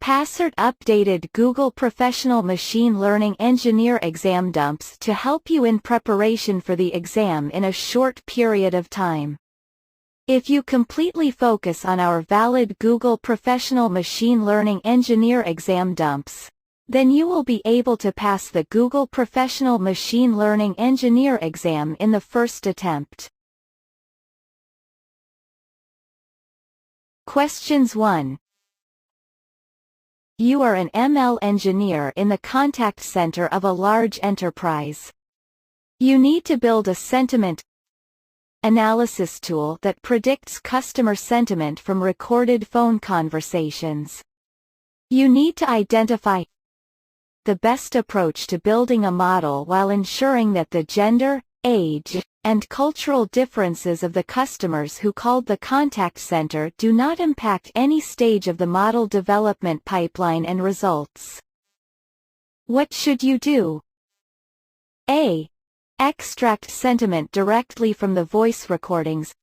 Passcert updated Google Professional Machine Learning Engineer exam dumps to help you in preparation for the exam in a short period of time. If you completely focus on our valid Google Professional Machine Learning Engineer exam dumps, then you will be able to pass the Google Professional Machine Learning Engineer exam in the first attempt. Questions 1. You are an ML engineer in the contact center of a large enterprise. You need to build a sentiment analysis tool that predicts customer sentiment from recorded phone conversations. You need to identify the best approach to building a model while ensuring that the gender, age, and cultural differences of the customers who called the contact center do not impact any stage of the model development pipeline and results. What should you do? A. Extract sentiment directly from the voice recordings.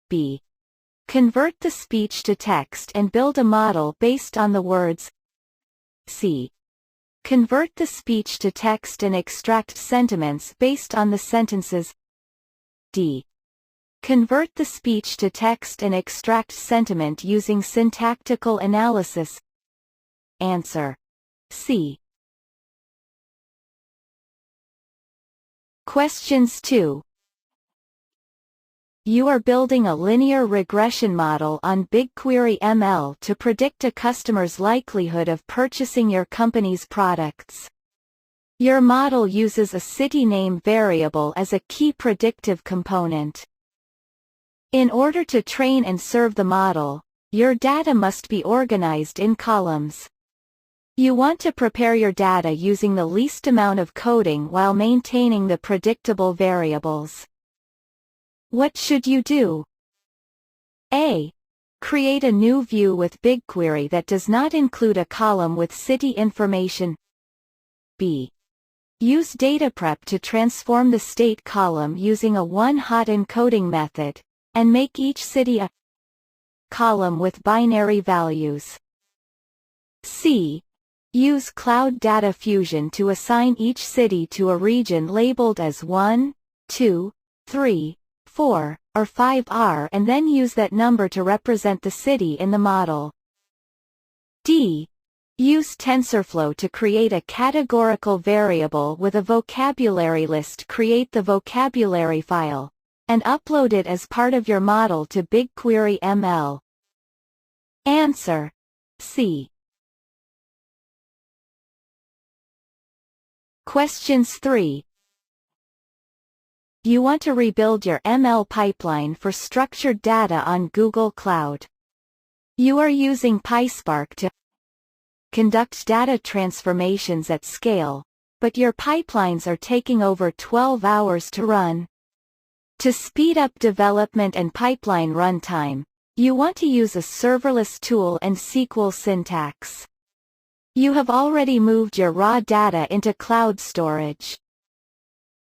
B. Convert the speech to text and build a model based on the words. C. Convert the speech to text and extract sentiments based on the sentences. D. Convert the speech to text and extract sentiment using syntactical analysis. Answer. C. Questions 2. You are building a linear regression model on BigQuery ML to predict a customer's likelihood of purchasing your company's products. Your model uses a city name variable as a key predictive component. In order to train and serve the model, your data must be organized in columns. You want to prepare your data using the least amount of coding while maintaining the predictable variables. What should you do? A. Create a new view with BigQuery that does not include a column with city information. B. Use dataprep to transform the state column using a one-hot encoding method, and make each city a column with binary values. C. Use Cloud Data Fusion to assign each city to a region labeled as 1, 2, 3, 4, or 5R and then use that number to represent the city in the model. D. Use TensorFlow to create a categorical variable with a vocabulary list. Create the vocabulary file, and upload it as part of your model to BigQuery ML. Answer. C. Questions 3. You want to rebuild your ML pipeline for structured data on Google Cloud. You are using PySpark to conduct data transformations at scale, but your pipelines are taking over 12 hours to run. To speed up development and pipeline runtime, you want to use a serverless tool and SQL syntax. You have already moved your raw data into cloud storage.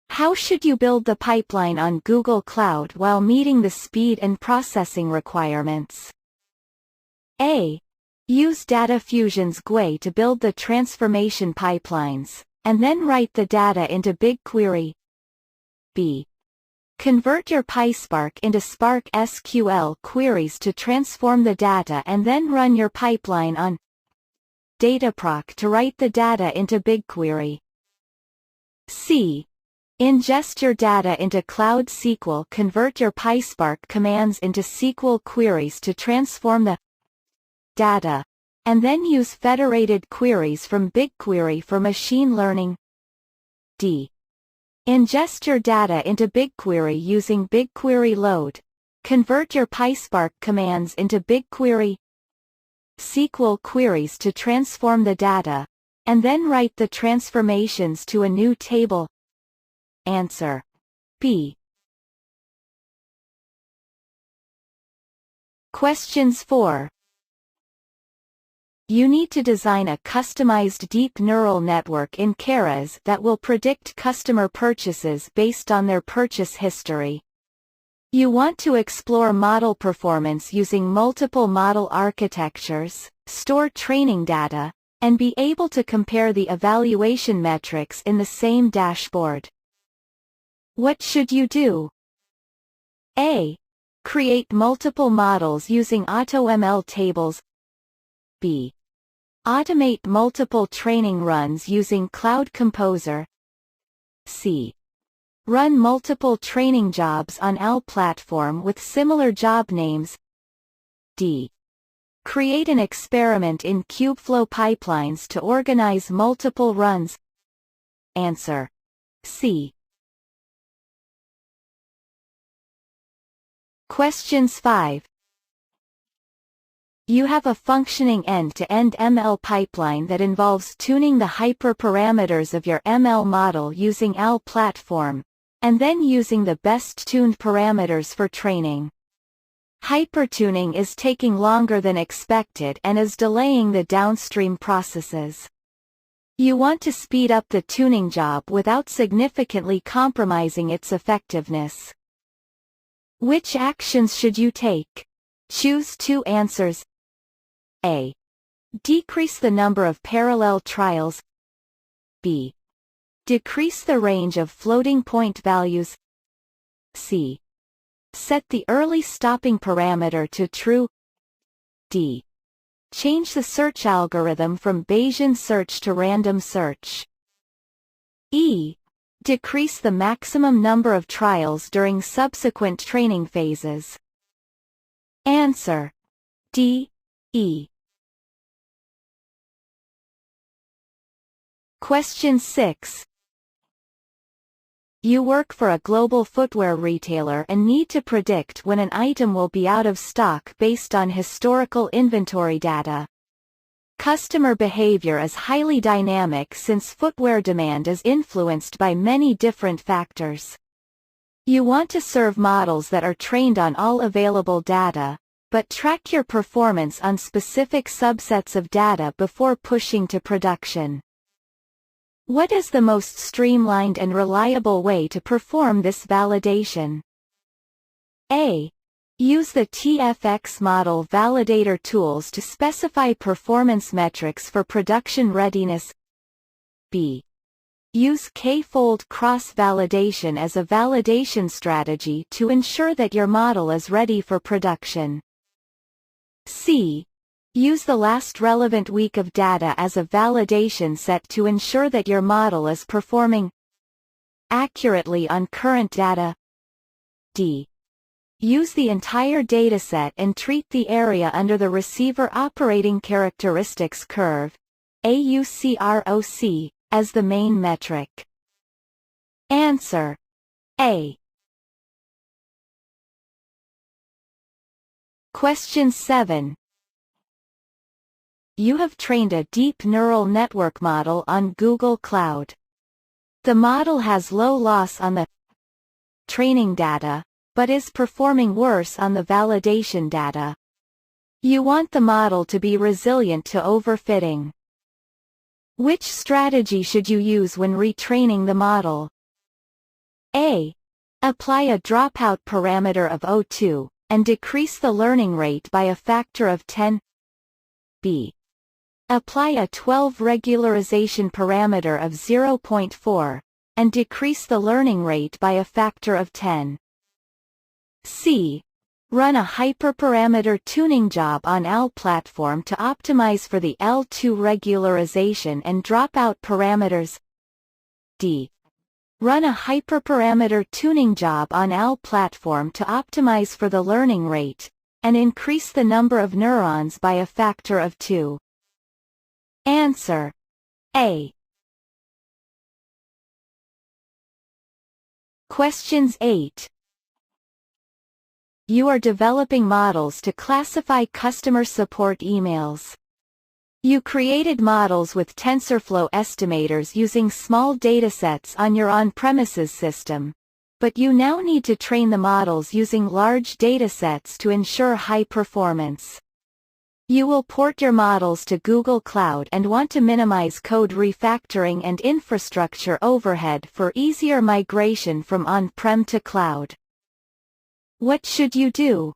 How should you build the pipeline on Google Cloud while meeting the speed and processing requirements? A. Use Data Fusion's GUI to build the transformation pipelines, and then write the data into BigQuery. B. Convert your PySpark into Spark SQL queries to transform the data and then run your pipeline on Dataproc to write the data into BigQuery. C. Ingest your data into Cloud SQL. Convert your PySpark commands into SQL queries to transform the data, and then use federated queries from BigQuery for machine learning. D. Ingest your data into BigQuery using BigQuery Load. Convert your PySpark commands into BigQuery SQL queries to transform the data, and then write the transformations to a new table. Answer. B. Questions 4. You need to design a customized deep neural network in Keras that will predict customer purchases based on their purchase history. You want to explore model performance using multiple model architectures, store training data, and be able to compare the evaluation metrics in the same dashboard. What should you do? A. Create multiple models using AutoML tables. B. Automate multiple training runs using Cloud Composer. C. Run multiple training jobs on L platform with similar job names. D. Create an experiment in Kubeflow pipelines to organize multiple runs. Answer. C. Questions 5. You have a functioning end-to-end ML pipeline that involves tuning the hyperparameters of your ML model using L platform, and then using the best-tuned parameters for training. Hypertuning is taking longer than expected and is delaying the downstream processes. You want to speed up the tuning job without significantly compromising its effectiveness. Which actions should you take? Choose two answers. A. Decrease the number of parallel trials. B. Decrease the range of floating point values. C. Set the early stopping parameter to true. D. Change the search algorithm from Bayesian search to random search. E. Decrease the maximum number of trials during subsequent training phases. Answer. D. E. Question 6. You work for a global footwear retailer and need to predict when an item will be out of stock based on historical inventory data. Customer behavior is highly dynamic since footwear demand is influenced by many different factors. You want to serve models that are trained on all available data, but track your performance on specific subsets of data before pushing to production. What is the most streamlined and reliable way to perform this validation? A. Use the TFX model validator tools to specify performance metrics for production readiness. B. Use K-fold cross-validation as a validation strategy to ensure that your model is ready for production. C. Use the last relevant week of data as a validation set to ensure that your model is performing accurately on current data. D. Use the entire dataset and treat the area under the receiver operating characteristics curve, AUCROC, as the main metric. Answer. A. Question 7. You have trained a deep neural network model on Google Cloud. The model has low loss on the training data, but is performing worse on the validation data. You want the model to be resilient to overfitting. Which strategy should you use when retraining the model? A. Apply a dropout parameter of 0.2, and decrease the learning rate by a factor of 10. B. Apply a 12 regularization parameter of 0.4, and decrease the learning rate by a factor of 10. C. Run a hyperparameter tuning job on L platform to optimize for the L2 regularization and dropout parameters. D. Run a hyperparameter tuning job on L platform to optimize for the learning rate, and increase the number of neurons by a factor of 2. Answer. A. Questions 8. You are developing models to classify customer support emails. You created models with TensorFlow estimators using small datasets on your on-premises system, but you now need to train the models using large datasets to ensure high performance. You will port your models to Google Cloud and want to minimize code refactoring and infrastructure overhead for easier migration from on-prem to cloud. What should you do?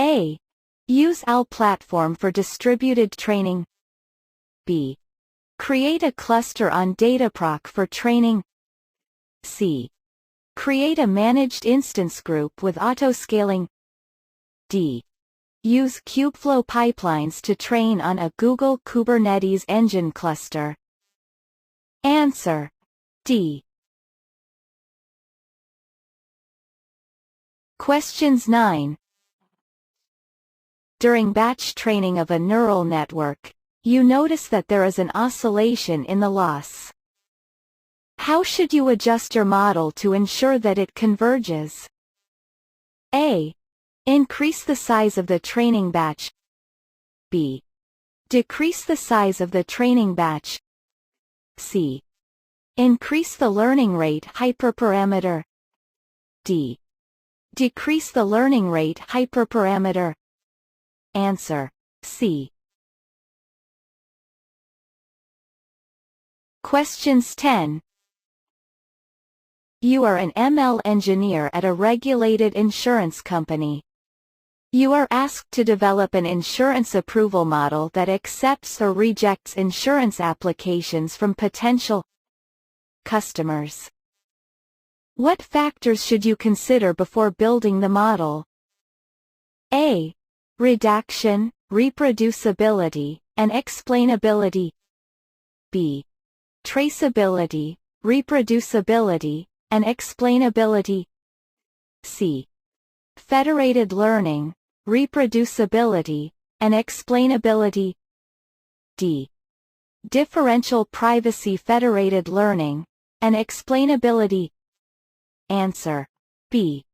A. Use OWL platform for distributed training. B. Create a cluster on Dataproc for training. C. Create a managed instance group with autoscaling. D. Use Kubeflow pipelines to train on a Google Kubernetes engine cluster. Answer: D. Questions 9. During batch training of a neural network, you notice that there is an oscillation in the loss. How should you adjust your model to ensure that it converges? A. Increase the size of the training batch. B. Decrease the size of the training batch. C. Increase the learning rate hyperparameter. D. Decrease the learning rate hyperparameter. Answer: C. Questions 10. You are an ML engineer at a regulated insurance company. You are asked to develop an insurance approval model that accepts or rejects insurance applications from potential customers. What factors should you consider before building the model? A. Redaction, reproducibility, and explainability. B. Traceability, reproducibility, and explainability. C. Federated learning, reproducibility, and explainability. D. Differential privacy, federated learning, and explainability. Answer: B.